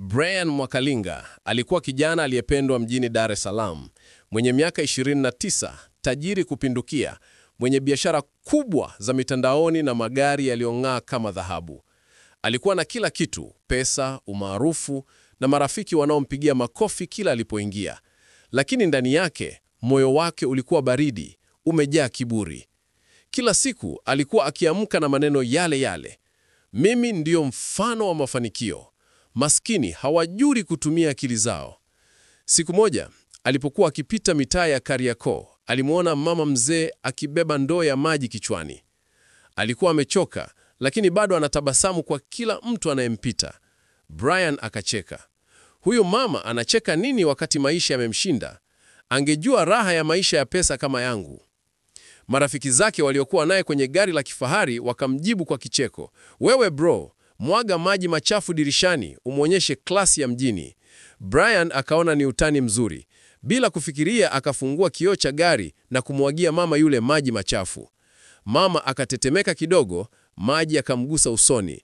Brian Mwakalinga alikuwa kijana aliyependwa mjini Dar es Salaam, mwenye miaka 29, tajiri kupindukia, mwenye biashara kubwa za mitandaoni na magari yaliyong'aa kama dhahabu. Alikuwa na kila kitu: pesa, umaarufu na marafiki wanaompigia makofi kila alipoingia. Lakini ndani yake, moyo wake ulikuwa baridi, umejaa kiburi. Kila siku alikuwa akiamka na maneno yale yale: mimi ndiyo mfano wa mafanikio. Maskini hawajui kutumia akili zao. Siku moja, alipokuwa akipita mitaa ya Kariakoo, alimwona mama mzee akibeba ndoo ya maji kichwani. Alikuwa amechoka, lakini bado anatabasamu kwa kila mtu anayempita. Brian akacheka. Huyu mama anacheka nini wakati maisha yamemshinda? Angejua raha ya maisha ya pesa kama yangu. Marafiki zake waliokuwa naye kwenye gari la kifahari wakamjibu kwa kicheko, wewe bro, mwaga maji machafu dirishani, umwonyeshe klasi ya mjini. Brian akaona ni utani mzuri. Bila kufikiria akafungua kioo cha gari na kumwagia mama yule maji machafu. Mama akatetemeka kidogo, maji yakamgusa usoni.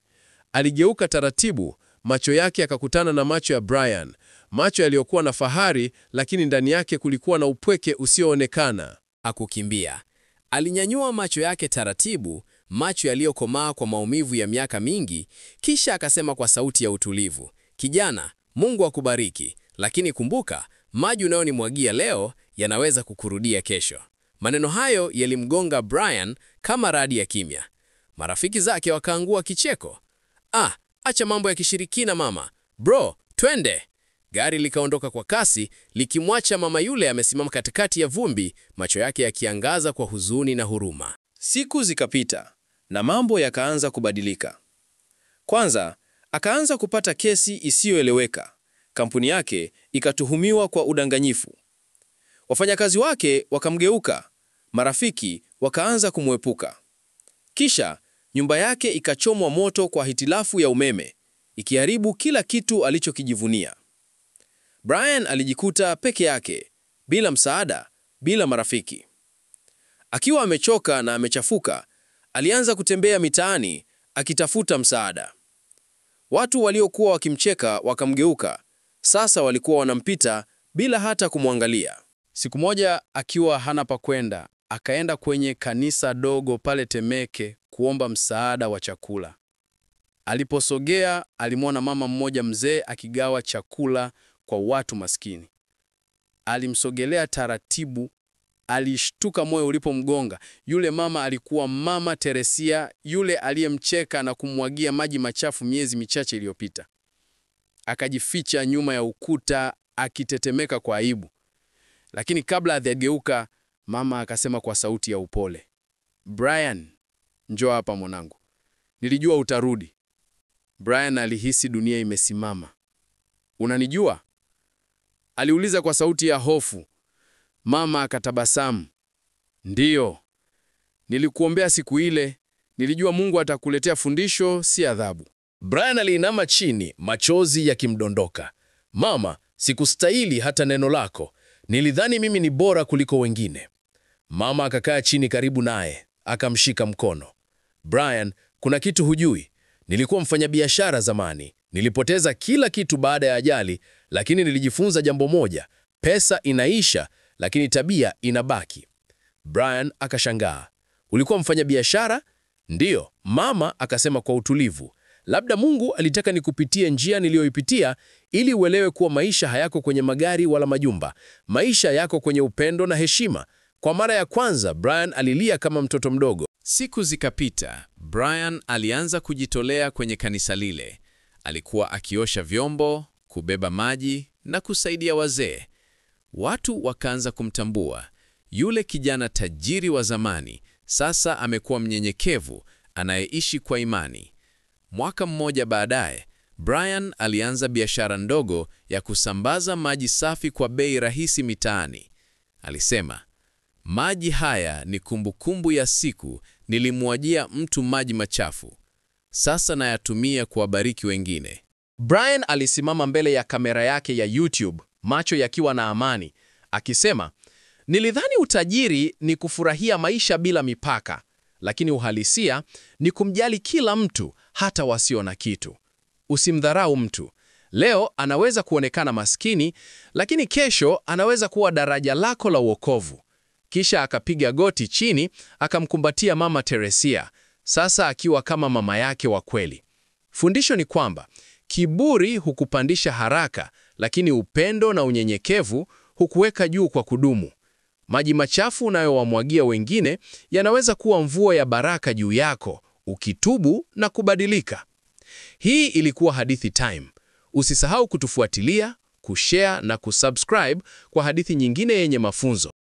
Aligeuka taratibu, macho yake yakakutana na macho ya Brian. Macho yaliyokuwa na fahari, lakini ndani yake kulikuwa na upweke usioonekana. Akukimbia. Alinyanyua macho yake taratibu, macho yaliyokomaa kwa maumivu ya miaka mingi, kisha akasema kwa sauti ya utulivu, kijana, Mungu akubariki, lakini kumbuka, maji unayonimwagia leo yanaweza kukurudia kesho. Maneno hayo yalimgonga Brian kama radi ya kimya. Marafiki zake wakaangua kicheko. Acha mambo ya kishirikina mama. Bro, twende. Gari likaondoka kwa kasi, likimwacha mama yule amesimama katikati ya vumbi, macho yake yakiangaza kwa huzuni na huruma. Siku zikapita na mambo yakaanza kubadilika. Kwanza, akaanza kupata kesi isiyoeleweka. Kampuni yake ikatuhumiwa kwa udanganyifu. Wafanyakazi wake wakamgeuka, marafiki wakaanza kumwepuka. Kisha, nyumba yake ikachomwa moto kwa hitilafu ya umeme, ikiharibu kila kitu alichokijivunia. Brian alijikuta peke yake, bila msaada, bila marafiki. Akiwa amechoka na amechafuka, alianza kutembea mitaani akitafuta msaada. Watu waliokuwa wakimcheka wakamgeuka, sasa walikuwa wanampita bila hata kumwangalia. Siku moja akiwa hana pa kwenda, akaenda kwenye kanisa dogo pale Temeke kuomba msaada wa chakula. Aliposogea, alimwona mama mmoja mzee akigawa chakula kwa watu maskini. Alimsogelea taratibu, alishtuka moyo ulipomgonga. Yule mama alikuwa Mama Teresia, yule aliyemcheka na kumwagia maji machafu miezi michache iliyopita. Akajificha nyuma ya ukuta akitetemeka kwa aibu. Lakini kabla hajageuka, mama akasema kwa sauti ya upole, Brian, njoo hapa mwanangu. Nilijua utarudi. Brian alihisi dunia imesimama. Unanijua? Aliuliza kwa sauti ya hofu. Mama akatabasamu. Ndiyo. Nilikuombea siku ile. Nilijua Mungu atakuletea fundisho, si adhabu. Brian aliinama chini, machozi yakimdondoka. Mama, sikustahili hata neno lako. Nilidhani mimi ni bora kuliko wengine. Mama akakaa chini karibu naye, akamshika mkono. Brian, kuna kitu hujui. Nilikuwa mfanyabiashara zamani. Nilipoteza kila kitu baada ya ajali, lakini nilijifunza jambo moja: pesa inaisha, lakini tabia inabaki. Brian akashangaa. Ulikuwa mfanyabiashara? Ndiyo, mama akasema kwa utulivu. Labda Mungu alitaka nikupitie njia niliyoipitia ili uelewe kuwa maisha hayako kwenye magari wala majumba. Maisha yako kwenye upendo na heshima. Kwa mara ya kwanza, Brian alilia kama mtoto mdogo. Siku zikapita. Brian alianza kujitolea kwenye kanisa lile. Alikuwa akiosha vyombo, kubeba maji na kusaidia wazee. Watu wakaanza kumtambua. Yule kijana tajiri wa zamani sasa amekuwa mnyenyekevu, anayeishi kwa imani. Mwaka mmoja baadaye, Brian alianza biashara ndogo ya kusambaza maji safi kwa bei rahisi mitaani. Alisema, maji haya ni kumbukumbu ya siku nilimwagia mtu maji machafu. Sasa nayatumia kuwabariki wengine. Brian alisimama mbele ya kamera yake ya YouTube, macho yakiwa na amani, akisema, nilidhani utajiri ni kufurahia maisha bila mipaka, lakini uhalisia ni kumjali kila mtu, hata wasio na kitu. Usimdharau mtu. Leo anaweza kuonekana maskini, lakini kesho anaweza kuwa daraja lako la wokovu. Kisha akapiga goti chini, akamkumbatia Mama Teresia, sasa akiwa kama mama yake wa kweli. Fundisho ni kwamba kiburi hukupandisha haraka, lakini upendo na unyenyekevu hukuweka juu kwa kudumu. Maji machafu unayowamwagia wengine yanaweza kuwa mvua ya baraka juu yako, ukitubu na kubadilika. Hii ilikuwa Hadithi Time. Usisahau kutufuatilia, kushare na kusubscribe kwa hadithi nyingine yenye mafunzo.